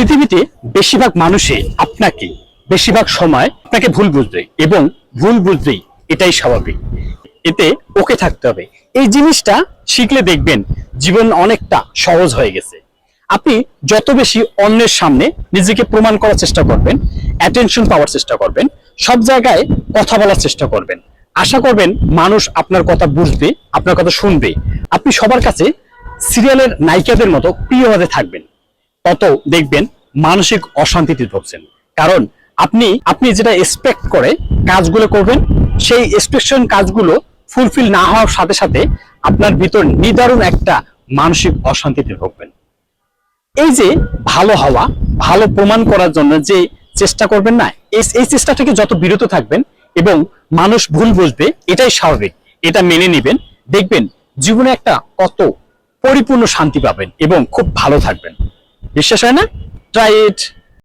পৃথিবীতে বেশিরভাগ মানুষই আপনাকে বেশিরভাগ সময় আপনাকে ভুল বুঝবে এবং ভুল বুঝবেই, এটাই স্বাভাবিক। এতে ওকে থাকতে হবে। এই জিনিসটা শিখলে দেখবেন জীবন অনেকটা সহজ হয়ে গেছে। আপনি যত বেশি অন্যের সামনে নিজেকে প্রমাণ করার চেষ্টা করবেন, অ্যাটেনশন পাওয়ার চেষ্টা করবেন, সব জায়গায় কথা বলার চেষ্টা করবেন, আশা করবেন মানুষ আপনার কথা বুঝবে, আপনার কথা শুনবে, আপনি সবার কাছে সিরিয়ালের নায়িকাদের মতো প্রিয় হতে থাকবেন, তত দেখবেন মানসিক অশান্তিতে ভুগছেন। কারণ আপনি যেটা এক্সপেক্ট করে কাজগুলো করবেন, সেই এক্সপেকশন কাজগুলো ফুলফিল না হওয়ার সাথে সাথে আপনার ভিতর নিদারুণ একটা মানসিক অশান্তিতে ভুগবেন। এই যে ভালো হওয়া, ভালো প্রমাণ করার জন্য যে চেষ্টা করবেন না, এই চেষ্টা থেকে যত বিরত থাকবেন এবং মানুষ ভুল বুঝবে, এটাই স্বাভাবিক, এটা মেনে নেবেন, দেখবেন জীবনে একটা কত পরিপূর্ণ শান্তি পাবেন এবং খুব ভালো থাকবেন। বিশ্বাস হয় না? Try it.